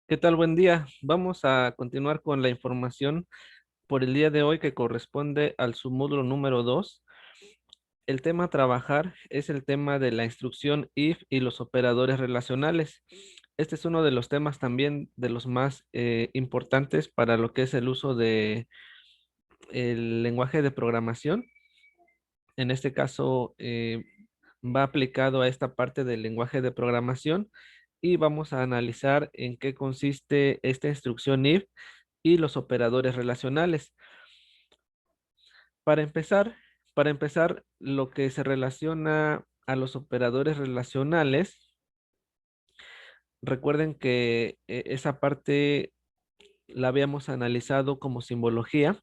¿Qué tal? Buen día. Vamos a continuar con la información por el día de hoy que corresponde al submódulo número 2. El tema a trabajar es el tema de la instrucción if y los operadores relacionales. Este es uno de los temas también de los más importantes para lo que es el uso de el lenguaje de programación. En este caso, va aplicado a esta parte del lenguaje de programación y vamos a analizar en qué consiste esta instrucción if y los operadores relacionales. Para empezar, para empezar, lo que se relaciona a los operadores relacionales, recuerden que esa parte la habíamos analizado como simbología.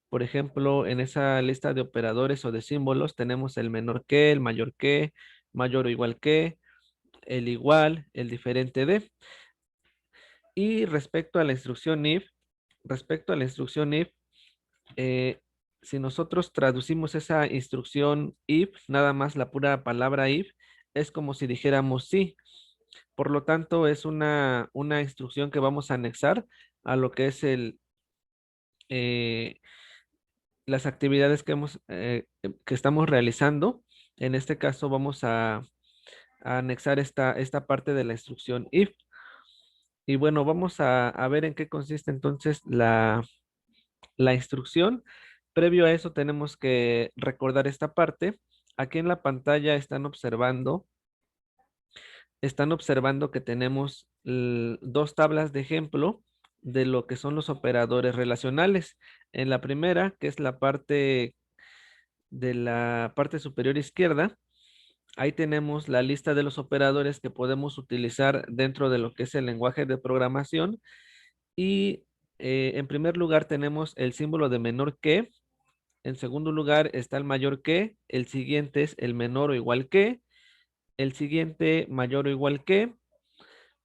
Por ejemplo, en esa lista de operadores o de símbolos tenemos el menor que, el mayor que, mayor o igual que, el igual, el diferente de. Y respecto a la instrucción if, eh, si nosotros traducimos esa instrucción if, nada más la pura palabra if, es como si dijéramos sí. Por lo tanto, es una instrucción que vamos a anexar a lo que es eh, las actividades que estamos realizando. En este caso, vamos a anexar esta parte de la instrucción if. Y bueno, vamos a ver en qué consiste entonces la instrucción. Previo a eso tenemos que recordar esta parte. Aquí en la pantalla están observando que tenemos dos tablas de ejemplo de lo que son los operadores relacionales. En la primera, que es la parte de la parte superior izquierda, ahí tenemos la lista de los operadores que podemos utilizar dentro de lo que es el lenguaje de programación. Y en primer lugar tenemos el símbolo de menor que. En segundo lugar está el mayor que, el siguiente es el menor o igual que, el siguiente mayor o igual que,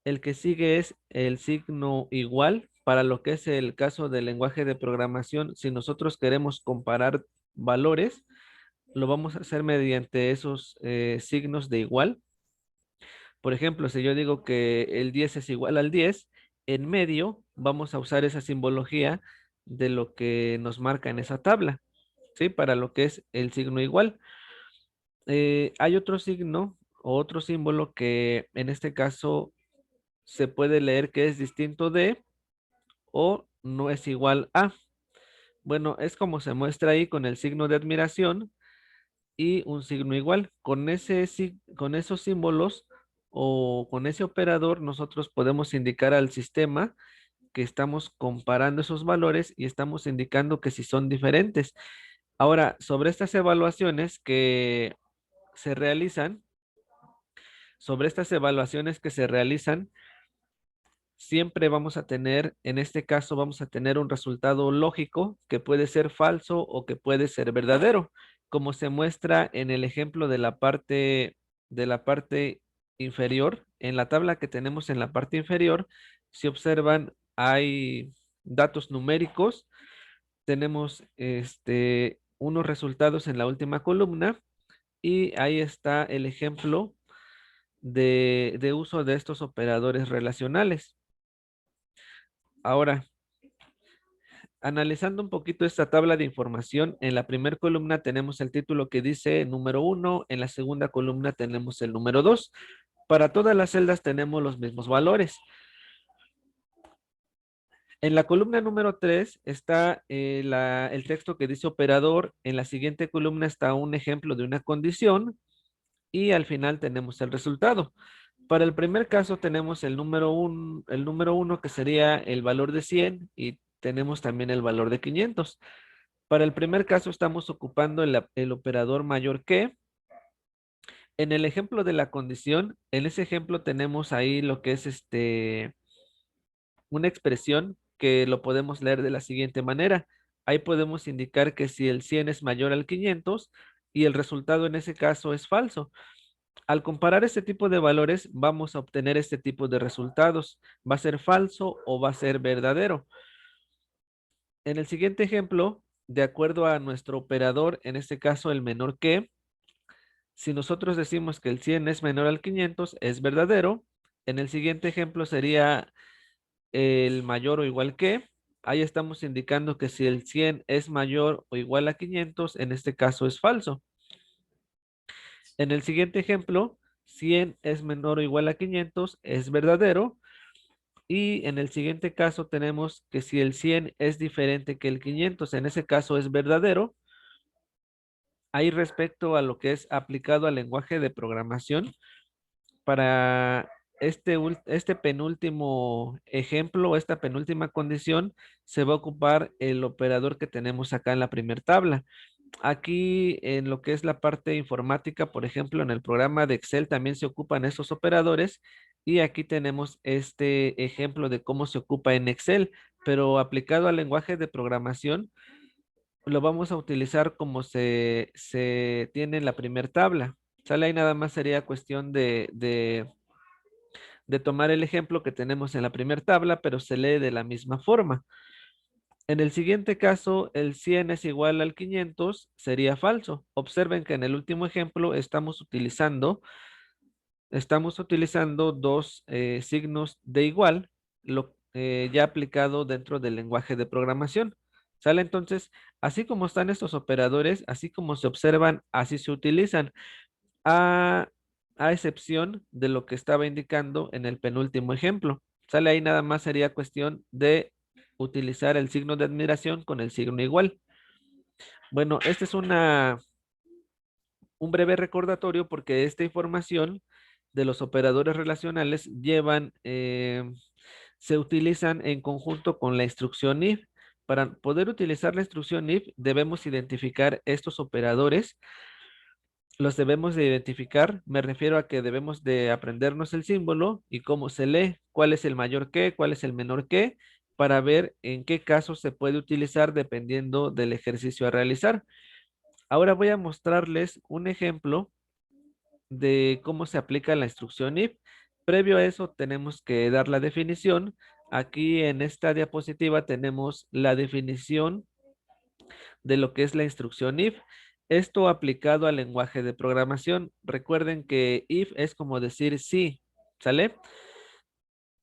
el que sigue es el signo igual. Para lo que es el caso del lenguaje de programación, si nosotros queremos comparar valores, lo vamos a hacer mediante esos signos de igual. Por ejemplo, si yo digo que el 10 es igual al 10, en medio vamos a usar esa simbología de lo que nos marca en esa tabla. ¿Sí? Para lo que es el signo igual. Hay otro signo o otro símbolo que en este caso se puede leer que es distinto de o no es igual a. Bueno, es como se muestra ahí con el signo de admiración y un signo igual. Con esos símbolos o con ese operador, nosotros podemos indicar al sistema que estamos comparando esos valores y estamos indicando que si son diferentes. Ahora, sobre estas evaluaciones que se realizan, sobre estas evaluaciones que se realizan, siempre vamos a tener, en este caso vamos a tener un resultado lógico que puede ser falso o que puede ser verdadero, como se muestra en el ejemplo de la parte inferior. En la tabla que tenemos en la parte inferior, si observan, hay datos numéricos, tenemos unos resultados en la última columna y ahí está el ejemplo de uso de estos operadores relacionales. Ahora, analizando un poquito esta tabla de información, en la primera columna tenemos el título que dice número 1, en la segunda columna tenemos el número 2. Para todas las celdas tenemos los mismos valores. En la columna número 3 está el texto que dice operador. En la siguiente columna está un ejemplo de una condición y al final tenemos el resultado. Para el primer caso tenemos el número uno que sería el valor de 100 y tenemos también el valor de 500. Para el primer caso estamos ocupando el operador mayor que. En el ejemplo de la condición, en ese ejemplo tenemos ahí lo que es una expresión que lo podemos leer de la siguiente manera. Ahí podemos indicar que si el 100 es mayor al 500 y el resultado en ese caso es falso. Al comparar este tipo de valores, vamos a obtener este tipo de resultados. ¿Va a ser falso o va a ser verdadero? En el siguiente ejemplo, de acuerdo a nuestro operador, en este caso el menor que, si nosotros decimos que el 100 es menor al 500, es verdadero. En el siguiente ejemplo sería el mayor o igual que, ahí estamos indicando que si el 100 es mayor o igual a 500, en este caso es falso. En el siguiente ejemplo, 100 es menor o igual a 500, es verdadero. Y en el siguiente caso tenemos que si el 100 es diferente que el 500, en ese caso es verdadero. Ahí respecto a lo que es aplicado al lenguaje de programación, para este penúltimo ejemplo, esta penúltima condición, se va a ocupar el operador que tenemos acá en la primera tabla. Aquí en lo que es la parte informática, por ejemplo, en el programa de Excel también se ocupan esos operadores y aquí tenemos este ejemplo de cómo se ocupa en Excel, pero aplicado al lenguaje de programación, lo vamos a utilizar como se tiene en la primera tabla. Sale ahí nada más sería cuestión de tomar el ejemplo que tenemos en la primera tabla, pero se lee de la misma forma. En el siguiente caso, el 100 es igual al 500, sería falso. Observen que en el último ejemplo estamos utilizando dos signos de igual, ya aplicado dentro del lenguaje de programación. ¿Sale? Entonces, así como están estos operadores, así como se observan, así se utilizan, a, a excepción de lo que estaba indicando en el penúltimo ejemplo. ¿Sale? Ahí nada más sería cuestión de utilizar el signo de admiración con el signo igual. Bueno, este es un breve recordatorio porque esta información de los operadores relacionales se utilizan en conjunto con la instrucción if. Para poder utilizar la instrucción if, debemos identificar estos operadores. Los debemos de identificar, me refiero a que debemos de aprendernos el símbolo y cómo se lee, cuál es el mayor que, cuál es el menor que, para ver en qué caso se puede utilizar dependiendo del ejercicio a realizar. Ahora voy a mostrarles un ejemplo de cómo se aplica la instrucción if. Previo a eso tenemos que dar la definición. Aquí en esta diapositiva tenemos la definición de lo que es la instrucción if. Esto aplicado al lenguaje de programación. Recuerden que if es como decir sí, ¿sale?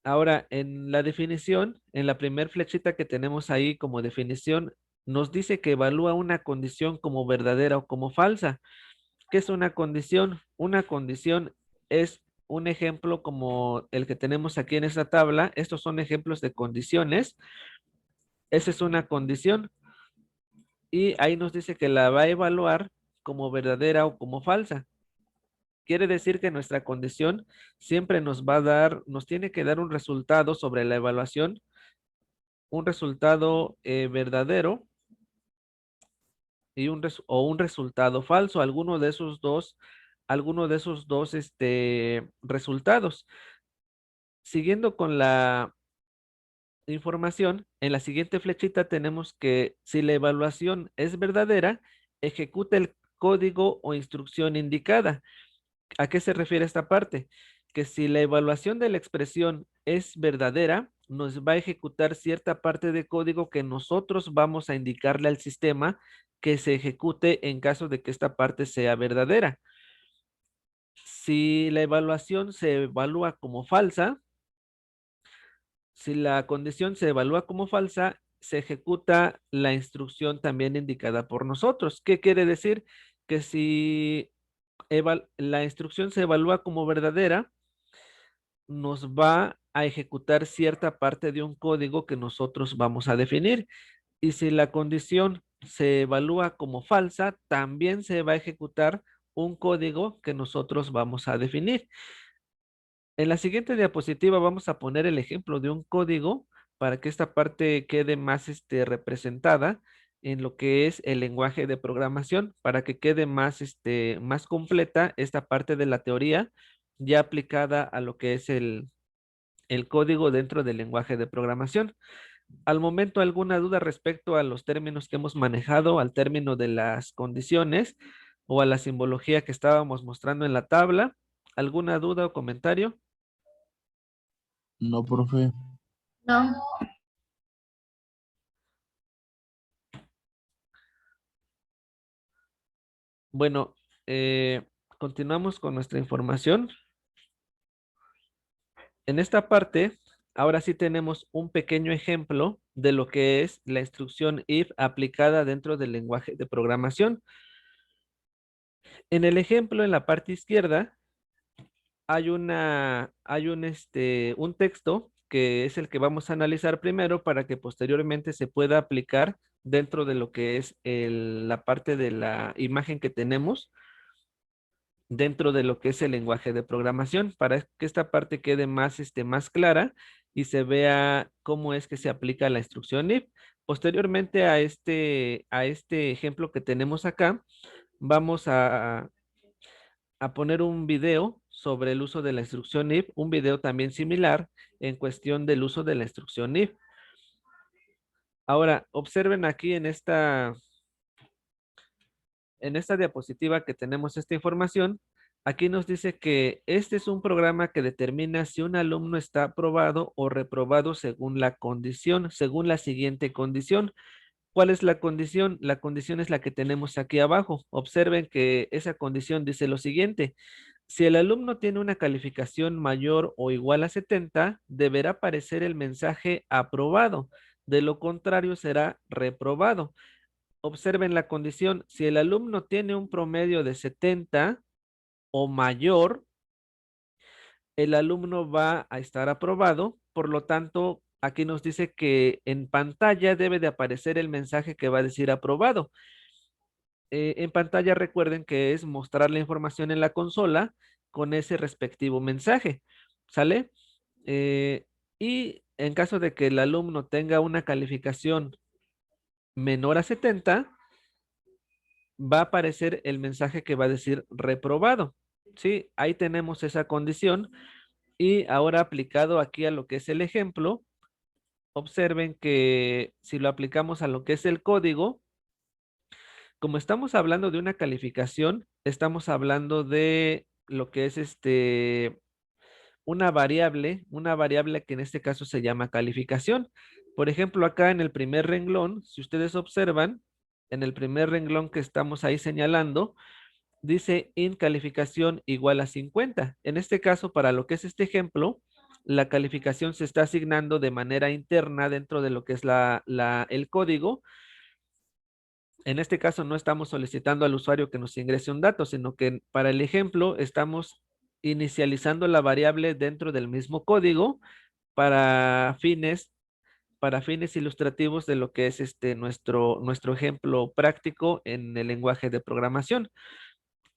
Ahora, en la definición, en la primer flechita que tenemos ahí como definición, nos dice que evalúa una condición como verdadera o como falsa. ¿Qué es una condición? Una condición es un ejemplo como el que tenemos aquí en esta tabla. Estos son ejemplos de condiciones. Esa es una condición. Y ahí nos dice que la va a evaluar como verdadera o como falsa. Quiere decir que nuestra condición siempre nos tiene que dar un resultado sobre la evaluación, un resultado verdadero y un resultado falso, alguno de esos dos resultados. Siguiendo con la información, en la siguiente flechita tenemos que si la evaluación es verdadera, ejecuta el código o instrucción indicada. ¿A qué se refiere esta parte? Que si la evaluación de la expresión es verdadera, nos va a ejecutar cierta parte de código que nosotros vamos a indicarle al sistema que se ejecute en caso de que esta parte sea verdadera. Si la evaluación se evalúa como falsa, si la condición se evalúa como falsa, se ejecuta la instrucción también indicada por nosotros. ¿Qué quiere decir? Que si la instrucción se evalúa como verdadera, nos va a ejecutar cierta parte de un código que nosotros vamos a definir. Y si la condición se evalúa como falsa, también se va a ejecutar un código que nosotros vamos a definir. En la siguiente diapositiva vamos a poner el ejemplo de un código para que esta parte quede más representada en lo que es el lenguaje de programación, para que quede más completa esta parte de la teoría ya aplicada a lo que es el código dentro del lenguaje de programación. Al momento, ¿alguna duda respecto a los términos que hemos manejado, al término de las condiciones o a la simbología que estábamos mostrando en la tabla? ¿Alguna duda o comentario? No, profe. No. Bueno, continuamos con nuestra información. En esta parte Ahora sí tenemos un pequeño ejemplo de lo que es la instrucción if aplicada dentro del lenguaje de programación. En el ejemplo, en la parte izquierda, hay un texto que es el que vamos a analizar primero para que posteriormente se pueda aplicar dentro de lo que es la parte de la imagen que tenemos dentro de lo que es el lenguaje de programación, para que esta parte quede más clara y se vea cómo es que se aplica la instrucción if. Posteriormente a este ejemplo que tenemos acá, vamos a poner un video sobre el uso de la instrucción if, un video también similar en cuestión del uso de la instrucción if. Ahora, observen aquí en esta diapositiva que tenemos esta información. Aquí nos dice que este es un programa que determina si un alumno está aprobado o reprobado según la condición, según la siguiente condición. ¿Cuál es la condición? La condición es la que tenemos aquí abajo. Observen que esa condición dice lo siguiente. Si el alumno tiene una calificación mayor o igual a 70, deberá aparecer el mensaje aprobado. De lo contrario, será reprobado. Observen la condición. Si el alumno tiene un promedio de 70 o mayor, el alumno va a estar aprobado. Por lo tanto, aquí nos dice que en pantalla debe de aparecer el mensaje que va a decir aprobado. En pantalla recuerden que es mostrar la información en la consola con ese respectivo mensaje. ¿Sale? Eh, y en caso de que el alumno tenga una calificación menor a 70, va a aparecer el mensaje que va a decir reprobado. Sí, ahí tenemos esa condición. Y ahora aplicado aquí a lo que es el ejemplo, observen que si lo aplicamos a lo que es el código, como estamos hablando de una calificación, estamos hablando de lo que es una variable que en este caso se llama calificación. Por ejemplo, acá en el primer renglón, si ustedes observan, en el primer renglón que estamos ahí señalando, dice in calificación igual a 50. En este caso, para lo que es este ejemplo, la calificación se está asignando de manera interna dentro de lo que es el código. En este caso no estamos solicitando al usuario que nos ingrese un dato, sino que para el ejemplo estamos inicializando la variable dentro del mismo código para fines ilustrativos de lo que es nuestro ejemplo práctico en el lenguaje de programación.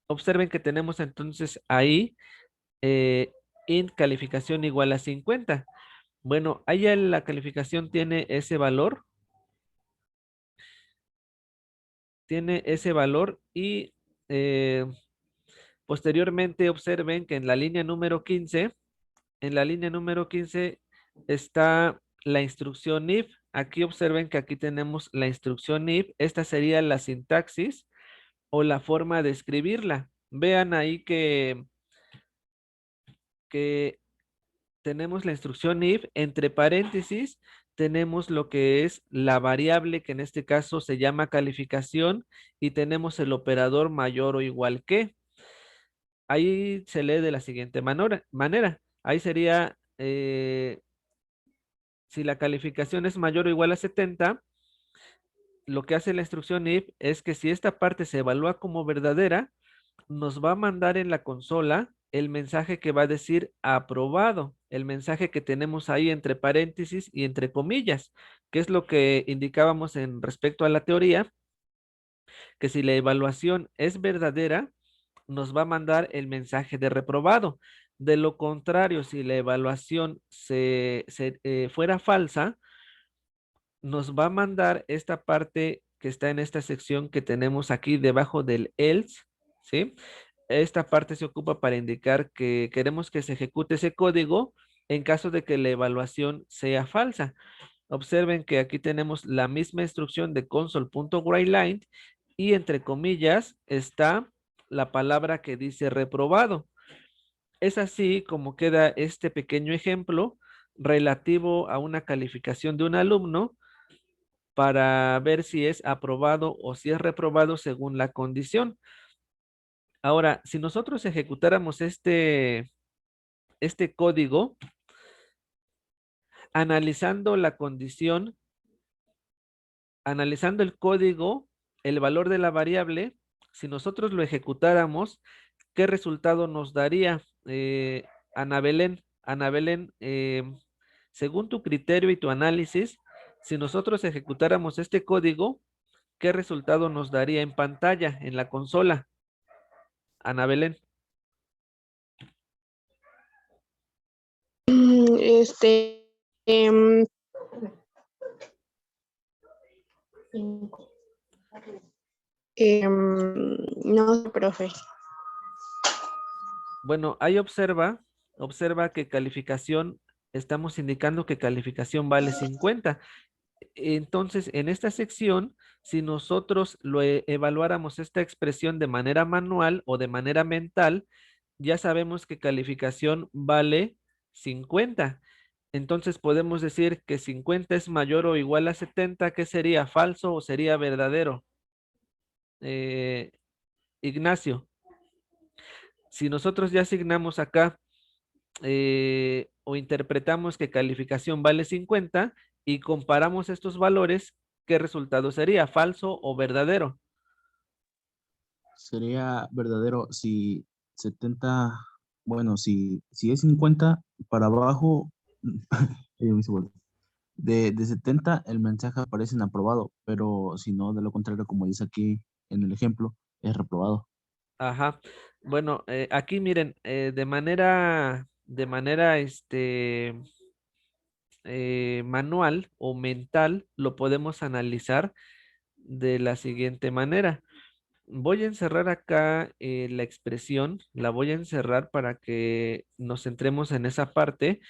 Observen que tenemos entonces ahí eh, int calificación igual a 50. Bueno, ahí ya la calificación tiene ese valor y eh, posteriormente observen que en la línea número 15 está la instrucción if. Aquí observen que aquí tenemos la instrucción if. Esta sería la sintaxis o la forma de escribirla. Vean ahí que tenemos la instrucción if, entre paréntesis tenemos lo que es la variable que en este caso se llama calificación y tenemos el operador mayor o igual que. Ahí se lee de la siguiente manera. Ahí sería, si la calificación es mayor o igual a 70, lo que hace la instrucción if es que si esta parte se evalúa como verdadera, nos va a mandar en la consola el mensaje que va a decir aprobado, el mensaje que tenemos ahí entre paréntesis y entre comillas, que es lo que indicábamos en respecto a la teoría, que si la evaluación es verdadera, nos va a mandar el mensaje de reprobado. De lo contrario, si la evaluación fuera falsa, nos va a mandar esta parte que está en esta sección que tenemos aquí debajo del else, ¿sí? Esta parte se ocupa para indicar que queremos que se ejecute ese código en caso de que la evaluación sea falsa. Observen que aquí tenemos la misma instrucción de console.writeLine y entre comillas está la palabra que dice reprobado. Es así como queda este pequeño ejemplo relativo a una calificación de un alumno para ver si es aprobado o si es reprobado según la condición. Ahora, si nosotros ejecutáramos este código, analizando la condición, analizando el código, el valor de la variable, si nosotros lo ejecutáramos, ¿qué resultado nos daría? Ana Belén, según tu criterio y tu análisis, si nosotros ejecutáramos este código, ¿qué resultado nos daría en pantalla, en la consola? Ana Belén. Este, em, no sé, profe. Bueno, ahí observa que calificación, estamos indicando que calificación vale 50. Entonces, en esta sección, si nosotros evaluáramos esta expresión de manera manual o de manera mental, ya sabemos que calificación vale 50. Entonces podemos decir que 50 es mayor o igual a 70. ¿Qué sería? ¿Falso o sería verdadero? Eh, Ignacio, si nosotros ya asignamos acá o interpretamos que calificación vale 50 y comparamos estos valores, ¿qué resultado sería? ¿Falso o verdadero? Sería verdadero si 70, bueno, si es 50 para abajo, me hice bolas. De 70 el mensaje aparece en aprobado, pero si no, de lo contrario, como dice aquí en el ejemplo, es reprobado. Ajá. Bueno, aquí miren, de manera manual o mental, lo podemos analizar de la siguiente manera. Voy a encerrar acá la expresión, la voy a encerrar para que nos centremos en esa parte.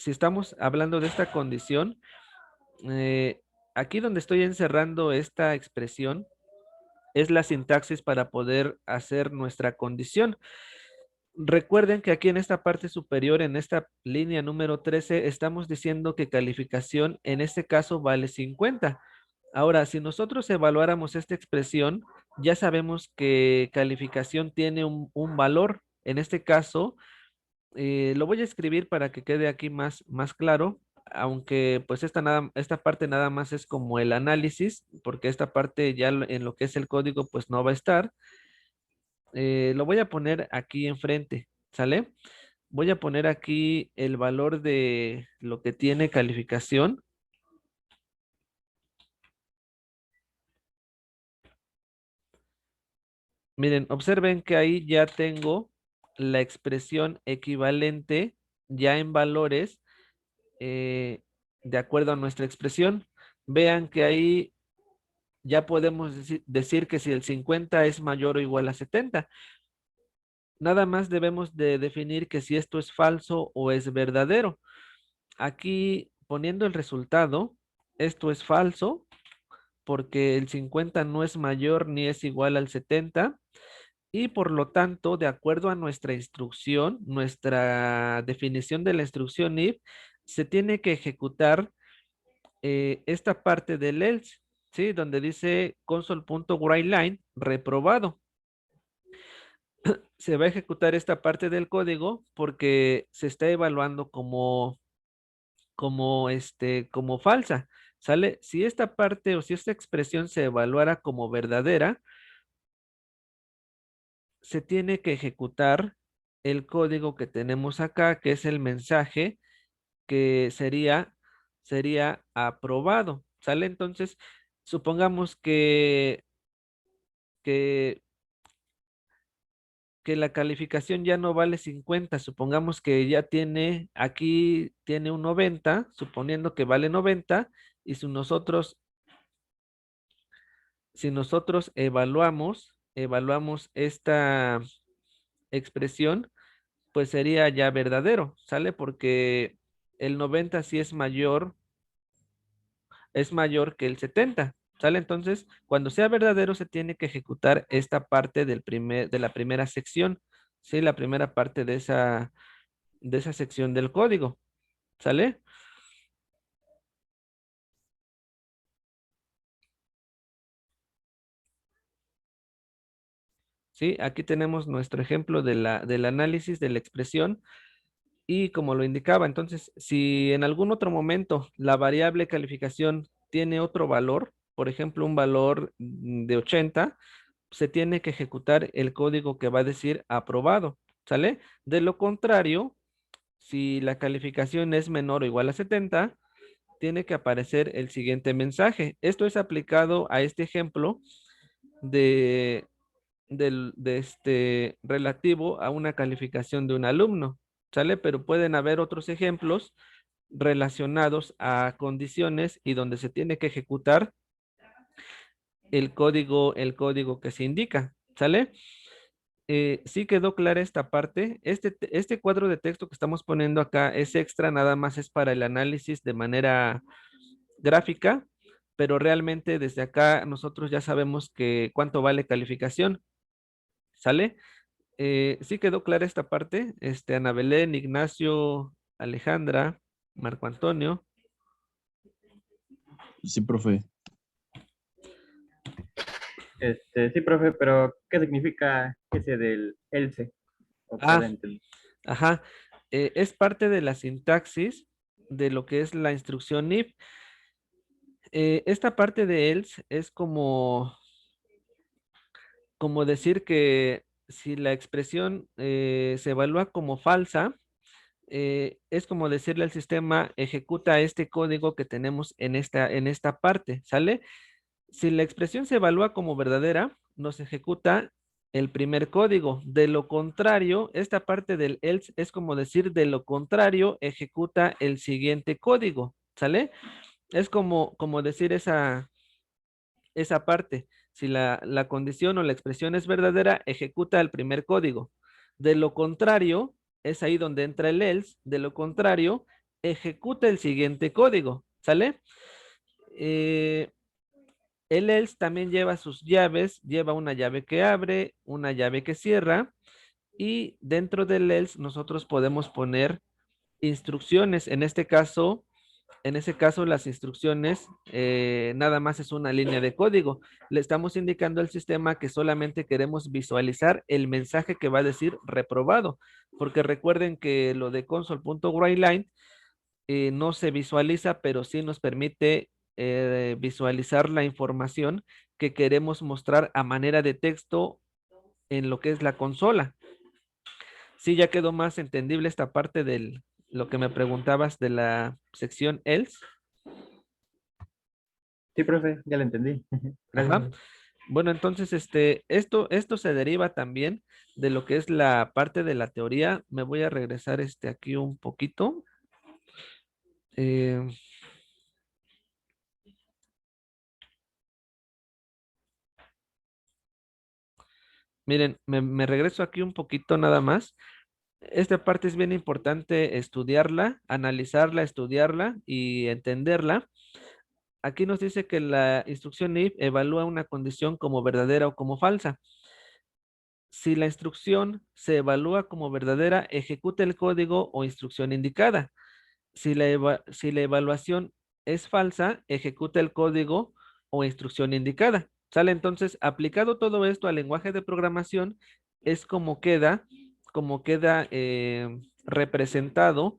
Si estamos hablando de esta condición, eh, aquí donde estoy encerrando esta expresión es la sintaxis para poder hacer nuestra condición. Recuerden que aquí en esta parte superior, en esta línea número 13, estamos diciendo que calificación en este caso vale 50. Ahora, si nosotros evaluáramos esta expresión, ya sabemos que calificación tiene un valor. En este caso, lo voy a escribir para que quede aquí más claro, aunque pues esta parte nada más es como el análisis, porque esta parte ya en lo que es el código pues no va a estar. Lo voy a poner aquí enfrente, ¿sale? Voy a poner aquí el valor de lo que tiene calificación. Miren, observen que ahí ya tengo la expresión equivalente ya en valores eh, de acuerdo a nuestra expresión. Vean que ahí ya podemos decir que si el 50 es mayor o igual a 70. Nada más debemos de definir que si esto es falso o es verdadero. Aquí poniendo el resultado, esto es falso porque el 50 no es mayor ni es igual al 70 y por lo tanto, de acuerdo a nuestra instrucción, nuestra definición de la instrucción if, se tiene que ejecutar esta parte del else, ¿sí? Donde dice console.writeLine reprobado. Se va a ejecutar esta parte del código porque se está evaluando como falsa, ¿sale? Si esta parte o si esta expresión se evaluara como verdadera, se tiene que ejecutar el código que tenemos acá, que es el mensaje que sería aprobado, ¿sale? Entonces, supongamos que, que la calificación ya no vale 50, supongamos que ya aquí tiene un 90, suponiendo que vale 90, y si nosotros evaluamos esta expresión, pues sería ya verdadero, ¿sale? Porque el 90 sí es mayor que el 70, ¿sale? Entonces, cuando sea verdadero, se tiene que ejecutar esta parte de la primera sección, ¿sí? La primera parte de esa sección del código, ¿sale? Sí, aquí tenemos nuestro ejemplo del análisis de la expresión Y como lo indicaba, entonces, si en algún otro momento la variable calificación tiene otro valor, por ejemplo, un valor de 80, se tiene que ejecutar el código que va a decir aprobado, ¿sale? De lo contrario, si la calificación es menor o igual a 70, tiene que aparecer el siguiente mensaje. Esto es aplicado a este ejemplo de, de este relativo a una calificación de un alumno, ¿sale? Pero pueden haber otros ejemplos relacionados a condiciones y donde se tiene que ejecutar el código que se indica, ¿sale? Sí quedó clara esta parte. Este cuadro de texto que estamos poniendo acá es extra, nada más es para el análisis de manera gráfica, pero realmente desde acá nosotros ya sabemos que cuánto vale calificación, ¿sale? Sí quedó clara esta parte. Ana Belén, Ignacio, Alejandra, Marco Antonio. Sí, profe. Sí, profe, pero ¿qué significa ese del else? O Ah, queda entre... ajá. Es parte de la sintaxis de lo que es la instrucción if. Esta parte de else es como decir que si la expresión se evalúa como falsa, es como decirle al sistema, ejecuta este código que tenemos en esta parte, ¿sale? Si la expresión se evalúa como verdadera, nos ejecuta el primer código. De lo contrario, esta parte del else es como decir, de lo contrario, ejecuta el siguiente código, ¿sale? Es como decir esa parte. Si la condición o la expresión es verdadera, ejecuta el primer código. De lo contrario, es ahí donde entra el else. De lo contrario, ejecuta el siguiente código, ¿sale? El else también lleva sus llaves, lleva una llave que abre, una llave que cierra, y dentro del else nosotros podemos poner instrucciones. En ese caso, las instrucciones nada más es una línea de código. Le estamos indicando al sistema que solamente queremos visualizar el mensaje que va a decir reprobado, porque recuerden que lo de console.writeline no se visualiza, pero sí nos permite visualizar la información que queremos mostrar a manera de texto en lo que es la consola. Sí, ya quedó más entendible esta parte de lo que me preguntabas de la sección else. Sí, profe, ya lo entendí. Gracias, Ajá. profe. Bueno, entonces, esto se deriva también de lo que es la parte de la teoría. Me voy a regresar aquí un poquito. Eh, miren, me regreso aquí un poquito nada más. Esta parte es bien importante estudiarla, analizarla, estudiarla y entenderla. Aquí nos dice que la instrucción if evalúa una condición como verdadera o como falsa. Si la instrucción se evalúa como verdadera, ejecuta el código o instrucción indicada. Si la evaluación es falsa, ejecuta el código o instrucción indicada. ¿Sale? Entonces, aplicado todo esto al lenguaje de programación, es como queda representado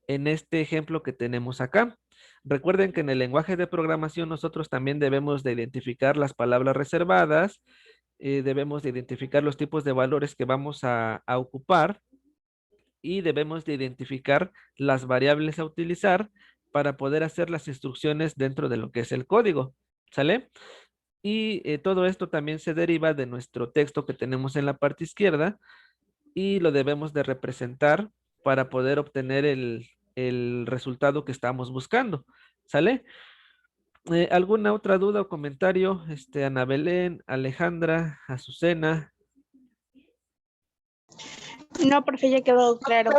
en este ejemplo que tenemos acá. Recuerden que en el lenguaje de programación nosotros también debemos de identificar las palabras reservadas, debemos de identificar los tipos de valores que vamos a ocupar y debemos de identificar las variables a utilizar para poder hacer las instrucciones dentro de lo que es el código. ¿Sale? Y todo esto también se deriva de nuestro texto que tenemos en la parte izquierda y lo debemos de representar para poder obtener el resultado que estamos buscando. ¿Sale? ¿Alguna otra duda o comentario? Ana Belén, Alejandra, Azucena. No, profe, ya quedó claro.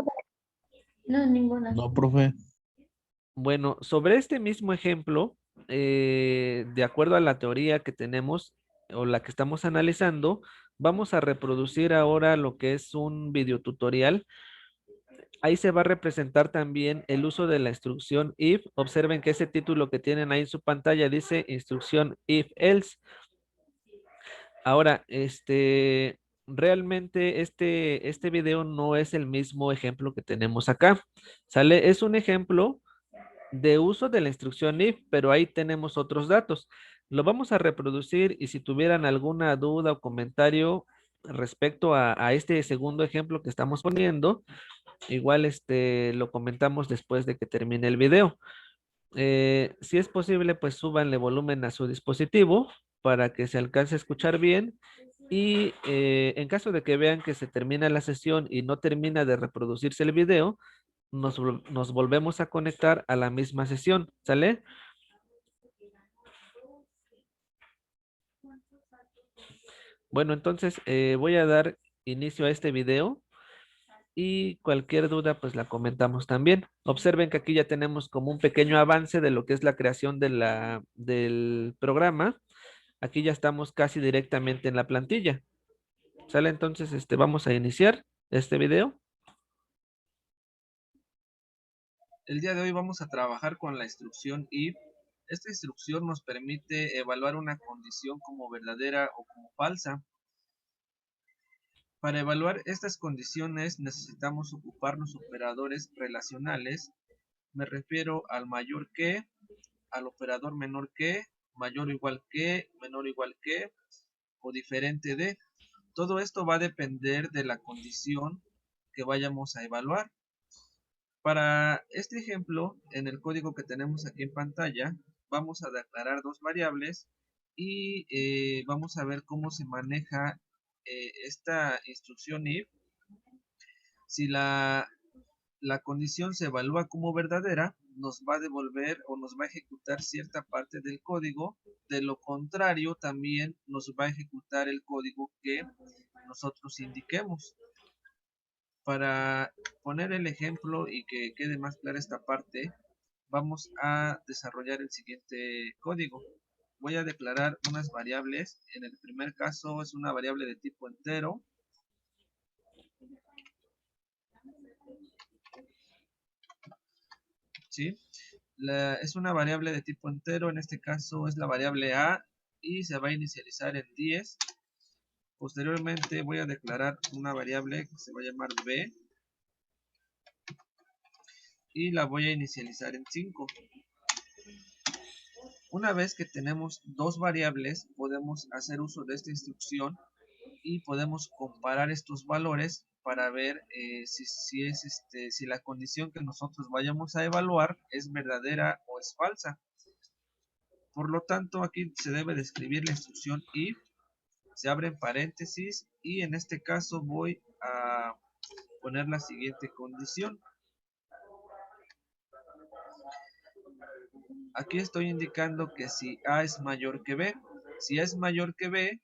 No, ninguna. No, profe. Bueno, sobre este mismo ejemplo, de acuerdo a la teoría que tenemos o la que estamos analizando, vamos a reproducir ahora lo que es un videotutorial. Ahí se va a representar también el uso de la instrucción if. Observen que ese título que tienen ahí en su pantalla dice instrucción if else. Ahora, realmente este video no es el mismo ejemplo que tenemos acá. ¿Sale? Es un ejemplo de uso de la instrucción if, pero ahí tenemos otros datos. Lo vamos a reproducir y si tuvieran alguna duda o comentario respecto a este segundo ejemplo que estamos poniendo, igual lo comentamos después de que termine el video. Si es posible, pues súbanle volumen a su dispositivo para que se alcance a escuchar bien. Y en caso de que vean que se termina la sesión y no termina de reproducirse el video, nos volvemos a conectar a la misma sesión, ¿sale? Bueno, entonces voy a dar inicio a este video y cualquier duda pues la comentamos también. Observen que aquí ya tenemos como un pequeño avance de lo que es la creación del programa. Aquí ya estamos casi directamente en la plantilla. ¿Sale? Entonces vamos a iniciar este video. El día de hoy vamos a trabajar con la instrucción if. Esta instrucción nos permite evaluar una condición como verdadera o como falsa. Para evaluar estas condiciones necesitamos ocupar los operadores relacionales. Me refiero al mayor que, al operador menor que, mayor o igual que, menor o igual que, o diferente de. Todo esto va a depender de la condición que vayamos a evaluar. Para este ejemplo, en el código que tenemos aquí en pantalla, vamos a declarar dos variables y vamos a ver cómo se maneja esta instrucción if. Si la condición se evalúa como verdadera, nos va a devolver o nos va a ejecutar cierta parte del código. De lo contrario, también nos va a ejecutar el código que nosotros indiquemos. Para poner el ejemplo y que quede más clara esta parte, vamos a desarrollar el siguiente código. Voy a declarar unas variables. En el primer caso es una variable de tipo entero. ¿Sí? Es una variable de tipo entero, en este caso es la variable A y se va a inicializar en 10. Posteriormente voy a declarar una variable que se va a llamar B y la voy a inicializar en 5. Una vez que tenemos dos variables, podemos hacer uso de esta instrucción y podemos comparar estos valores para ver si la condición que nosotros vayamos a evaluar es verdadera o es falsa. Por lo tanto, aquí se debe de escribir la instrucción if, se abren paréntesis y en este caso voy a poner la siguiente condición. Aquí estoy indicando que si A es mayor que B, si A es mayor que B,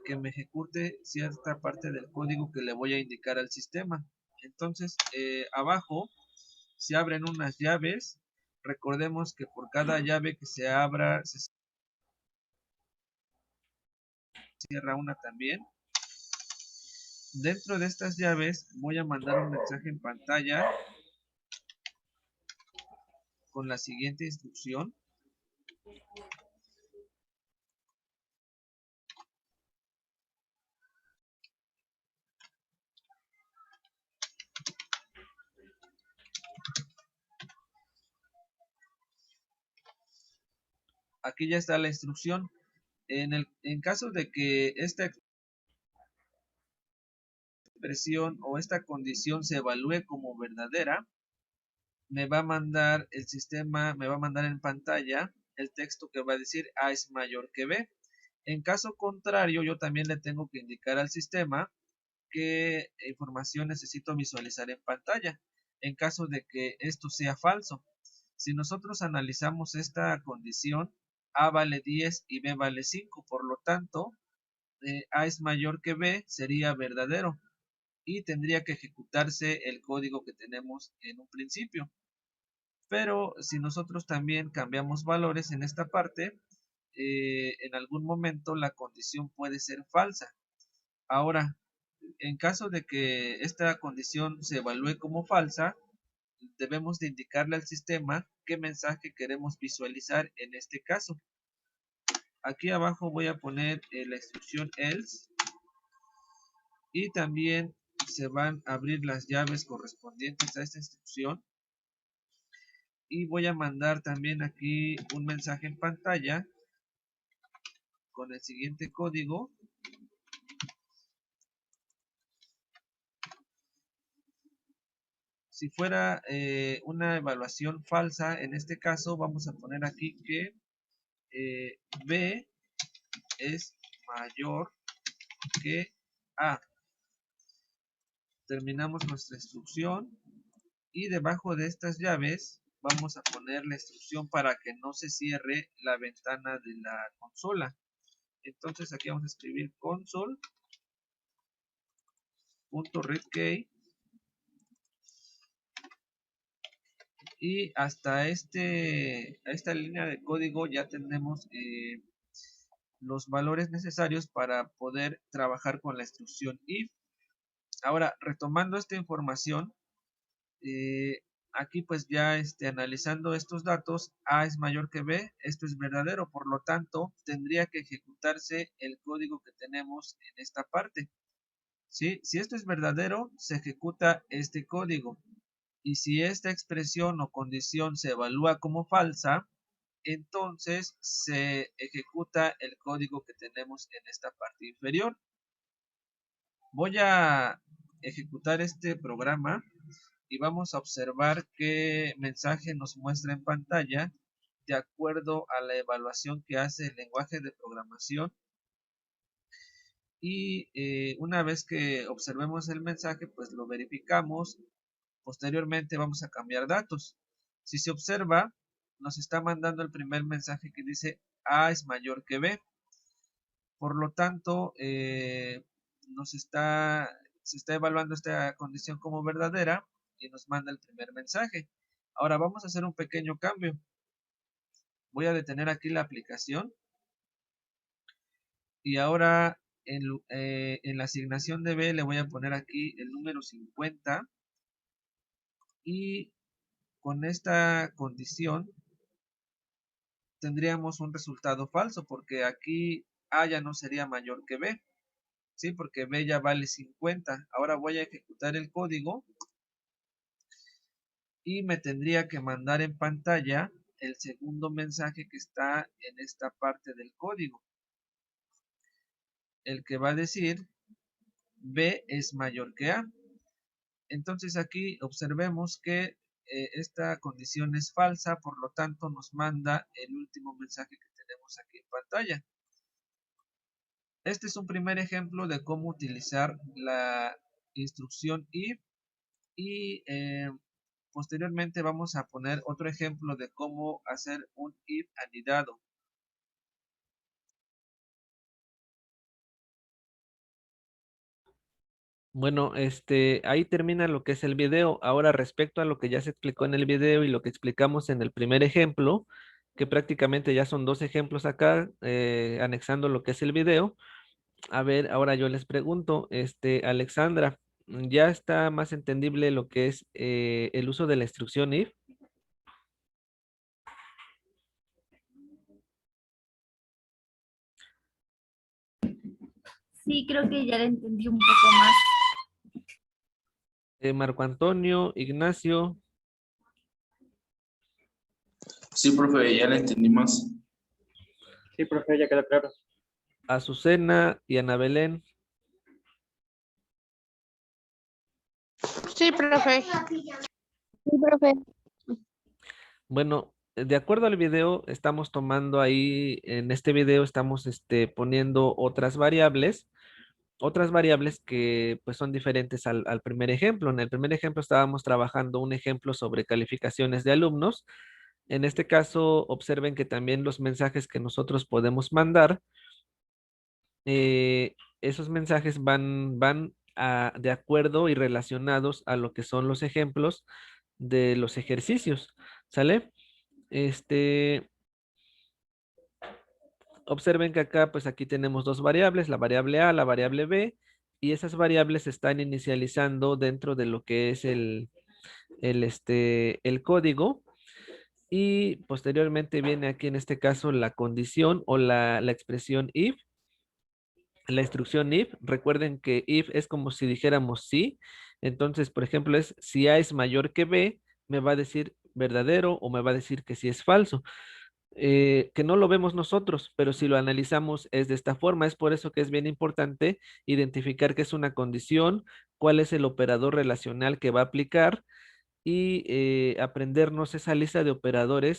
que me ejecute cierta parte del código que le voy a indicar al sistema. Entonces, abajo se abren unas llaves. Recordemos que por cada llave que se abra, se cierra una también. Dentro de estas llaves voy a mandar un mensaje en pantalla con la siguiente instrucción. Aquí ya está la instrucción. En caso de que esta expresión o esta condición se evalúe como verdadera, me va a mandar el sistema, me va a mandar en pantalla el texto que va a decir A es mayor que B. En caso contrario, yo también le tengo que indicar al sistema qué información necesito visualizar en pantalla, en caso de que esto sea falso. Si nosotros analizamos esta condición, A vale 10 y B vale 5, por lo tanto, A es mayor que B sería verdadero y tendría que ejecutarse el código que tenemos en un principio. Pero si nosotros también cambiamos valores en esta parte, en algún momento la condición puede ser falsa. Ahora, en caso de que esta condición se evalúe como falsa, debemos de indicarle al sistema qué mensaje queremos visualizar en este caso. Aquí abajo voy a poner la instrucción else y también se van a abrir las llaves correspondientes a esta instrucción. Y voy a mandar también aquí un mensaje en pantalla con el siguiente código. Si fuera una evaluación falsa, en este caso vamos a poner aquí que B es mayor que A. Terminamos nuestra instrucción y debajo de estas llaves vamos a poner la instrucción para que no se cierre la ventana de la consola. Entonces aquí vamos a escribir console.readkey y hasta esta línea de código ya tenemos los valores necesarios para poder trabajar con la instrucción if. Ahora, retomando esta información, aquí pues ya analizando estos datos, A es mayor que B, esto es verdadero, por lo tanto tendría que ejecutarse el código que tenemos en esta parte. ¿Sí? Si esto es verdadero, se ejecuta este código. Y si esta expresión o condición se evalúa como falsa, entonces se ejecuta el código que tenemos en esta parte inferior. Voy a ejecutar este programa y vamos a observar qué mensaje nos muestra en pantalla de acuerdo a la evaluación que hace el lenguaje de programación. Y una vez que observemos el mensaje, pues lo verificamos. Posteriormente vamos a cambiar datos. Si se observa, nos está mandando el primer mensaje que dice A es mayor que B. Por lo tanto, se está evaluando esta condición como verdadera y nos manda el primer mensaje. Ahora vamos a hacer un pequeño cambio. Voy a detener aquí la aplicación. Y ahora en la asignación de B le voy a poner aquí el número 50. Y con esta condición tendríamos un resultado falso porque aquí A ya no sería mayor que B. ¿Sí? Porque B ya vale 50. Ahora voy a ejecutar el código y me tendría que mandar en pantalla el segundo mensaje que está en esta parte del código. El que va a decir B es mayor que A. Entonces aquí observemos que esta condición es falsa, por lo tanto nos manda el último mensaje que tenemos aquí en pantalla. Este es un primer ejemplo de cómo utilizar la instrucción if y posteriormente vamos a poner otro ejemplo de cómo hacer un if anidado. Bueno, ahí termina lo que es el video. Ahora, respecto a lo que ya se explicó en el video y lo que explicamos en el primer ejemplo, que prácticamente ya son dos ejemplos acá, anexando lo que es el video. A ver, ahora yo les pregunto, Alexandra, ¿ya está más entendible lo que es el uso de la instrucción if? Sí, creo que ya le entendí un poco más. Marco Antonio, Ignacio, Sí, profe, ya la entendí más. Sí, profe, ya quedó claro. Azucena y Ana Belén. Sí, profe. Sí, profe. Bueno, de acuerdo al video, estamos tomando ahí, en este video estamos poniendo otras variables que pues son diferentes al primer ejemplo. En el primer ejemplo estábamos trabajando un ejemplo sobre calificaciones de alumnos. En este caso, observen que también los mensajes que nosotros podemos mandar, esos mensajes van de acuerdo y relacionados a lo que son los ejemplos de los ejercicios, ¿sale? Observen que acá, pues aquí tenemos dos variables, la variable A, la variable B, y esas variables se están inicializando dentro de lo que es el código. Y posteriormente viene aquí en este caso la condición o la expresión if. la instrucción if. Recuerden que if es como si dijéramos sí. Entonces, por ejemplo, es si A es mayor que B, me va a decir verdadero o me va a decir que sí es falso. Que no lo vemos nosotros, pero si lo analizamos es de esta forma. Es por eso que es bien importante identificar qué es una condición, cuál es el operador relacional que va a aplicar y aprendernos esa lista de operadores